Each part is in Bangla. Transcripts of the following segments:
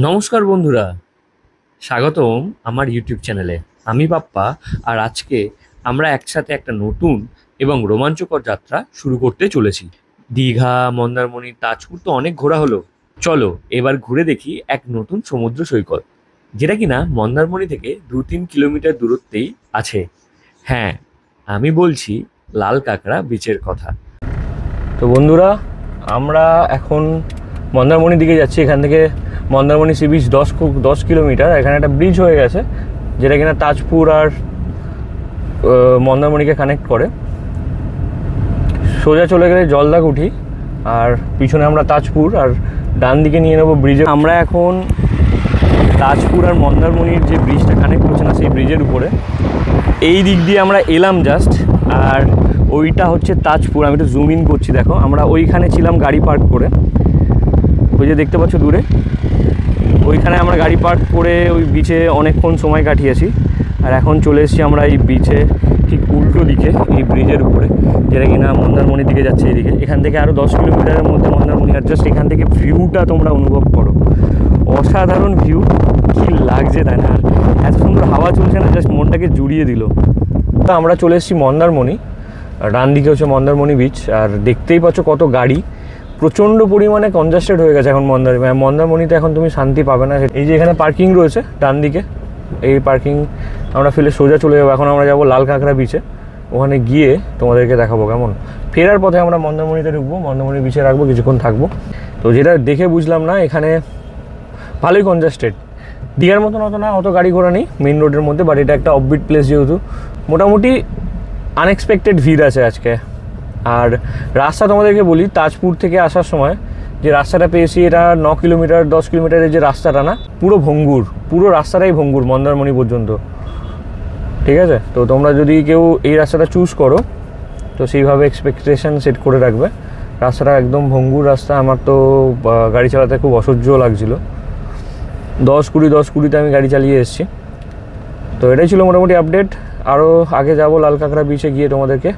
নমস্কার বন্ধুরা, স্বাগতম আমার ইউটিউব চ্যানেলে। আমি বাপ্পা। আর আজকে আমরা একসাথে একটা নতুন এবং রোমাঞ্চকর যাত্রা শুরু করতে চলেছি। দীঘা, মন্দারমণি, তাজপুর তো অনেক ঘোরা হলো। চলো এবার ঘুরে দেখি এক নতুন সমুদ্র সৈকত, যেটা কিনা মন্দারমণি থেকে 2-3 কিলোমিটার দূরত্বেই আছে। হ্যাঁ, আমি বলছি লাল কাঁকড়া বিচের কথা। তো বন্ধুরা, আমরা এখন মন্দারমণির দিকে যাচ্ছি। এখান থেকে মন্দারমণি সি বিচ 10 কিলোমিটার। এখানে একটা ব্রিজ হয়ে গেছে, যেটা কিনা তাজপুর আর মন্দারমণিকে কানেক্ট করে। সোজা চলে গেলে জলদাকুঠি, আর পিছনে আমরা তাজপুর, আর ডান দিকে নিয়ে নেবো ব্রিজে। আমরা এখন তাজপুর আর মন্দারমণির যে ব্রিজটা কানেক্ট করছে না, সেই ব্রিজের উপরে এই দিক দিয়ে আমরা এলাম জাস্ট। আর ওইটা হচ্ছে তাজপুর। আমি একটু জুম ইন করছি, দেখো আমরা ওইখানে ছিলাম গাড়ি পার্ক করে। ওই যে দেখতে পাচ্ছ দূরে, ওইখানে আমরা গাড়ি পার্ক করে ওই বিচে অনেকক্ষণ সময় কাটিয়েছি। আর এখন চলে এসেছি আমরা এই বিচে ঠিক উল্টো দিকে, এই ব্রিজের উপরে, যেটা কিনা মন্দারমণির দিকে যাচ্ছে। এইদিকে এখান থেকে আরও 10 কিলোমিটারের মধ্যে মন্দারমণি। আর জাস্ট এখান থেকে ভিউটা তোমরা অনুভব করো, অসাধারণ ভিউ। কী লাগছে তাই না? আর এত সুন্দর হাওয়া চলছে না, জাস্ট মনটাকে জুড়িয়ে দিল। তো আমরা চলে এসেছি মন্দারমণি, ডান দিকে হচ্ছে মন্দারমণি বিচ। আর দেখতেই পাচ্ছ কত গাড়ি, প্রচণ্ড পরিমাণে কনজাস্টেড হয়ে গেছে এখন মন্দারমণিতে। এখন তুমি শান্তি পাবে না। এই যে এখানে পার্কিং রয়েছে ডান দিকে, এই পার্কিং আমরা ফেলে সোজা চলে যাবো। এখন আমরা যাবো লাল কাঁকড়া বিচে, ওখানে গিয়ে তোমাদেরকে দেখাবো কেমন। ফেরার পথে আমরা মন্দারমণিতে ঢুকবো, মন্দারমণি বিচে রাখবো, কিছুক্ষণ থাকবো। তো যেটা দেখে বুঝলাম না, এখানে ভালোই কনজাস্টেড। দীঘার মতন অত না, অত গাড়ি ঘোড়া নেই মেইন রোডের মধ্যে, বাট এটা একটা অফবিট প্লেস যেহেতু, মোটামুটি আনএক্সপেক্টেড ভিড় আছে আজকে। আর রাস্তা তোমাদেরকে বলি, তাজপুর থেকে আসার সময় যে রাস্তাটা পেয়েছি, এটা 9 কিলোমিটার 10 কিলোমিটারের যে রাস্তাটা না, পুরো ভঙ্গুর, পুরো রাস্তাটাই ভঙ্গুর মন্দারমণি পর্যন্ত। ঠিক আছে, তো তোমরা যদি কেউ এই রাস্তাটা চুজ করো, তো সেইভাবে এক্সপেকটেশন সেট করে রাখবে। রাস্তাটা একদম ভঙ্গুর রাস্তা। আমার তো গাড়ি চালাতে খুব অসহ্য লাগছিলো। 10-20 আমি গাড়ি চালিয়ে এসেছি। তো এটাই ছিল মোটামুটি আপডেট। আরও আগে যাব, লাল কাঁকড়া বিচে গিয়ে তোমাদেরকে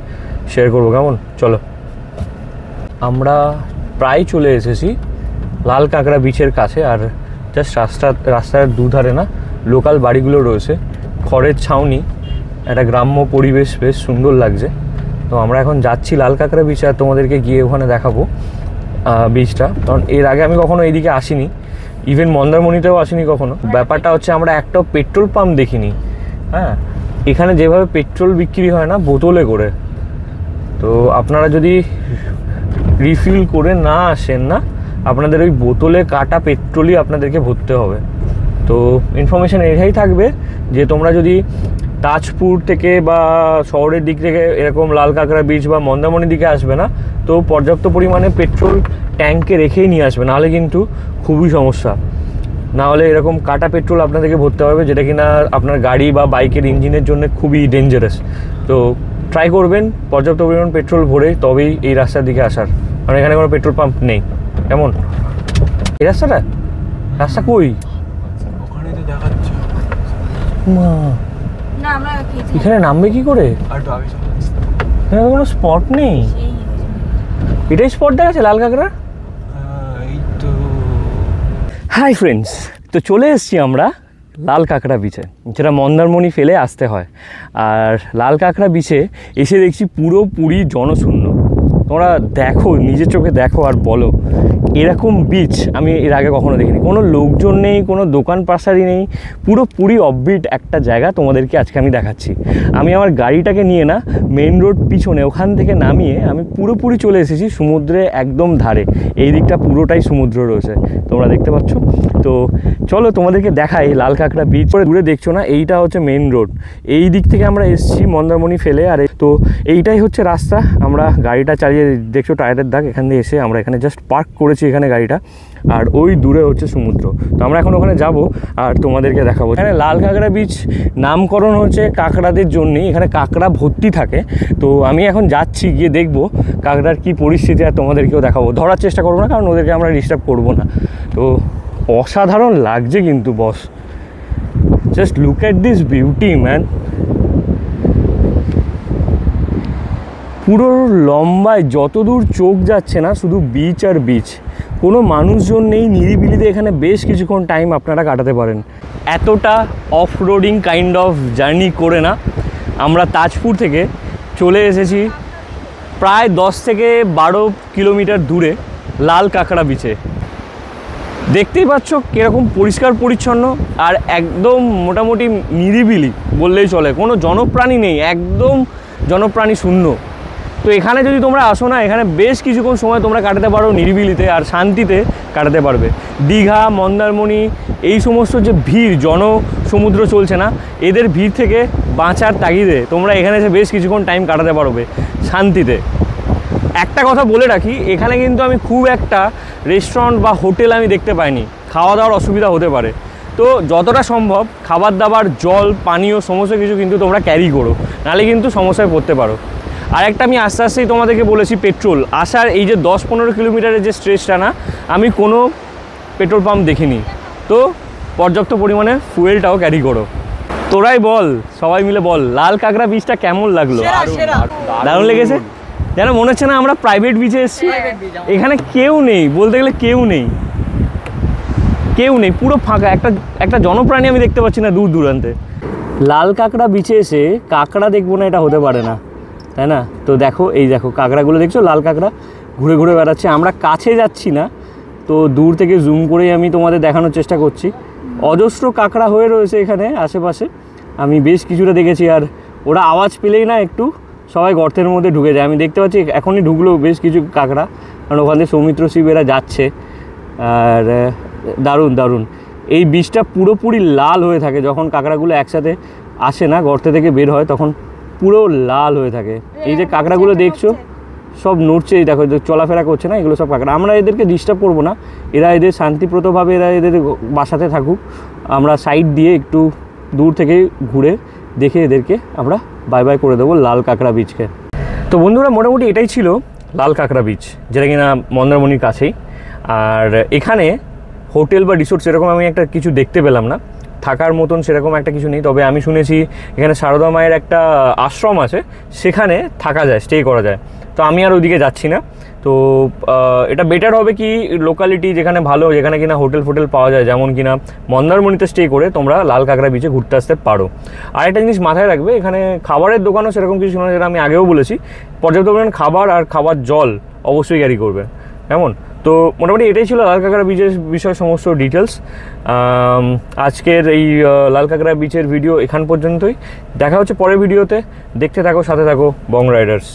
শেয়ার করবো কেমন। চলো, আমরা প্রায় চলে এসেছি লাল কাঁকড়া বিচের কাছে। আর জাস্ট রাস্তার দুধারে না লোকাল বাড়িগুলো রয়েছে, খড়ের ছাউনি, একটা গ্রাম্য পরিবেশ, বেশ সুন্দর লাগছে। তো আমরা এখন যাচ্ছি লাল কাঁকড়া বিচে, আর তোমাদেরকে গিয়ে ওখানে দেখাবো বিচটা। কারণ এর আগে আমি কখনো এইদিকে আসিনি, ইভেন মন্দারমণিতেও আসিনি কখনো। ব্যাপারটা হচ্ছে আমরা একটাও পেট্রোল পাম্প দেখিনি। হ্যাঁ, এখানে যেভাবে পেট্রোল বিক্রি হয় না বোতলে করে, তো আপনারা যদি রিফিল করে না আসেন না, আপনাদের ওই বোতলে কাটা পেট্রোলই আপনাদেরকে ভরতে হবে। তো ইনফরমেশান এটাই থাকবে যে তোমরা যদি তাজপুর থেকে বা শহরের দিক থেকে এরকম লাল কাঁকড়া বিচ বা মন্দারমণির দিকে আসবে না, তো পর্যাপ্ত পরিমাণে পেট্রোল ট্যাঙ্কে রেখেই নিয়ে আসবে, নাহলে কিন্তু খুবই সমস্যা। না হলে এরকম কাটা পেট্রোল আপনাদেরকে ভরতে হবে, যেটা কিনা আপনার গাড়ি বা বাইকের ইঞ্জিনের জন্য খুবই ডেঞ্জারাস। তো ট্রাই করবেন পর্যাপ্ত পরিমাণ পেট্রোল ভরে তবেই এই রাস্তার দিকে আসার, কারণ এখানে কোনো পেট্রোল পাম্প নেই। কেমন এই রাস্তাটা? রাস্তা কই? ওখানে তো দেখাচ্ছে। মা, এখানে নামবে কি করে? এখানে কোনো স্পট নেই। এটাই স্পট দেখাচ্ছে লাল কাঁকড়া। এই তো। হাই ফ্রেন্ডস, তো চলে এসেছি আমরা লাল কাঁকড়া বিচে, যেটা মন্দারমণি ফেলে আসতে হয়। আর লাল কাঁকড়া বিচে এসে দেখছি পুরোপুরি জনশূন্য। তোমরা দেখো, নিজের চোখে দেখো আর বলো, এরকম বিচ আমি এর আগে কখনো দেখিনি। কোনো লোকজন নেই, কোনো দোকান পাশারি নেই, পুরোপুরি অফবিট একটা জায়গা তোমাদেরকে আজকে আমি দেখাচ্ছি। আমি আমার গাড়িটাকে নিয়ে না মেন রোড পিছনে, ওখান থেকে নামিয়ে আমি পুরোপুরি চলে এসেছি সমুদ্রে একদম ধারে। এই দিকটা পুরোটাই সমুদ্র রয়েছে, তোমরা দেখতে পাচ্ছ। তো চলো তোমাদেরকে দেখাই লাল কাঁকড়া বিচ। পরে দূরে দেখছো না, এইটা হচ্ছে মেন রোড। এই দিক থেকে আমরা এসেছি মন্দারমণি ফেলে। আর তো এইটাই হচ্ছে রাস্তা। আমরা গাড়িটা চালিয়ে, দেখছো টায়ারের দাগ, এখান দিয়ে এসে আমরা এখানে জাস্ট পার্ক করেছি এখানে গাড়িটা। আর ওই দূরে হচ্ছে সমুদ্র। তো আমরা এখন ওখানে যাব আর তোমাদেরকে দেখাবো। এখানে লাল কাঁকড়া বিচ নামকরণ হচ্ছে কাঁকড়াদের জন্যই, এখানে কাঁকড়া ভর্তি থাকে। তো আমি এখন যাচ্ছি, গিয়ে দেখবো কাঁকড়ার কী পরিস্থিতি, আর তোমাদেরকেও দেখাবো। ধরার চেষ্টা করবো না, কারণ ওদেরকে আমরা ডিস্টার্ব করবো না। তো অসাধারণ লাগছে কিন্তু boss, just look at this beauty man. পুরো লম্বায় যতদূর চোখ যাচ্ছে না, শুধু বিচ আর বিচ। কোনো মানুষজন নেই, নিরিবিলিতে এখানে বেশ কিছুক্ষণ টাইম আপনারা কাটাতে পারেন। এতটা off roading kind of journey করে না আমরা তাজপুর থেকে চলে এসেছি প্রায় 10 থেকে 12 কিলোমিটার দূরে লাল কাঁকড়া বিচে। দেখতেই পাচ্ছ কীরকম পরিষ্কার পরিচ্ছন্ন আর একদম মোটামুটি নিরিবিলি বললেই চলে, কোনো জনপ্রাণী নেই, একদম জনপ্রাণী শূন্য। তো এখানে যদি তোমরা আসো না, এখানে বেশ কিছুক্ষণ সময় তোমরা কাটাতে পারো নিরিবিলিতে আর শান্তিতে কাটাতে পারবে। দীঘা, মন্দারমণি এই সমস্ত যে ভিড়, জনসমুদ্র চলছে না, এদের ভিড় থেকে বাঁচার তাগিদে তোমরা এখানে এসে বেশ কিছুক্ষণ টাইম কাটাতে পারবে শান্তিতে। একটা কথা বলে রাখি, এখানে কিন্তু আমি খুব একটা রেস্টুরেন্ট বা হোটেল আমি দেখতে পাইনি, খাওয়া দাওয়ার অসুবিধা হতে পারে। তো যতটা সম্ভব খাবার দাবার, জল, পানীয় সমস্ত কিছু কিন্তু তোমরা ক্যারি করো, নাহলে কিন্তু সমস্যায় পড়তে পারো। আর একটা আমি আস্তে আস্তেই তোমাদেরকে বলেছি, পেট্রোল আসার এই যে 10-15 কিলোমিটারের যে স্ট্রেচটা না, আমি কোনো পেট্রোল পাম্প দেখিনি। তো পর্যাপ্ত পরিমাণে ফুয়েলটাও ক্যারি করো। তোরাই বল, সবাই মিলে বল, লাল কাঁকড়া বিচটা কেমন লাগলো? দারুণ লেগেছে? যেন মনে হচ্ছে না আমরা প্রাইভেট বিচে এসেছি। এখানে কেউ নেই, বলতে গেলে কেউ নেই, পুরো ফাঁকা। একটা জনপ্রাণী আমি দেখতে পাচ্ছি না দূর দূরান্তে। লাল কাঁকড়া বিচে এসে কাঁকড়া দেখবো না, এটা হতে পারে না, তাই না? তো দেখো, এই দেখো কাঁকড়াগুলো দেখছো, লাল কাঁকড়া ঘুরে ঘুরে বেড়াচ্ছে। আমরা কাছে যাচ্ছি না, তো দূর থেকে জুম করেই আমি তোমাদের দেখানোর চেষ্টা করছি। অজস্র কাঁকড়া হয়ে রয়েছে এখানে আশেপাশে, আমি বেশ কিছুটা দেখেছি। আর ওরা আওয়াজ পেলেই না একটু সবাই গর্তের মধ্যে ঢুকে যায়। আমি দেখতে পাচ্ছি এখনই ঢুকলো বেশ কিছু কাঁকড়া, কারণ ওখান থেকে সৌমিত্র শিব এরা যাচ্ছে। আর দারুণ এই বীজটা পুরোপুরি লাল হয়ে থাকে যখন কাঁকড়াগুলো একসাথে আসে না, গর্তে থেকে বের হয়, তখন পুরো লাল হয়ে থাকে। এই যে কাঁকড়াগুলো দেখছো সব নড়ছে, এই দেখো চলাফেরা করছে না, এগুলো সব কাঁকড়া। আমরা এদেরকে ডিস্টার্ব করবো না, এরা এদের শান্তিপ্রতভাবে এরা এদের বাসাতে থাকুক। আমরা সাইড দিয়ে একটু দূর থেকে ঘুরে দেখে এদেরকে আমরা বাই বাই করে দেবো লাল কাঁকড়া বিচকে। তো বন্ধুরা, মোটামুটি এটাই ছিল লাল কাঁকড়া বিচ, যেটা কিনা মন্দারমণির কাছেই। আর এখানে হোটেল বা রিসোর্ট সেরকম আমি একটা কিছু দেখতে পেলাম না, থাকার মতন সেরকম একটা কিছু নেই। তবে আমি শুনেছি এখানে সারদা মায়ের একটা আশ্রম আছে, সেখানে থাকা যায়, স্টে করা যায়। তো আমি আর ওইদিকে যাচ্ছি না। তো এটা বেটার হবে কি, লোকালিটি যেখানে ভালো, যেখানে কিনা হোটেল ফোটেল পাওয়া যায়, যেমন কিনা মন্দারমণিতে স্টে করে তোমরা লাল কাঁকড়া বিচে ঘুরতে আসতে পারো। আর একটা জিনিস মাথায় রাখবে, এখানে খাবারের দোকানও সেরকম কিছু ছিল না, যেটা আমি আগেও বলেছি। পর্যাপ্ত পরিমাণ খাবার আর খাবার জল অবশ্যই ক্যারি করবে, কেমন? তো মোটামুটি এটাই ছিল লাল কাঁকড়া বিচের বিষয়ে সমস্ত ডিটেলস। আজকের এই লাল কাঁকড়া বিচের ভিডিও এখান পর্যন্তই। দেখা হচ্ছে পরের ভিডিওতে। দেখতে থাকো, সাথে থাকো বং রাইডার্স।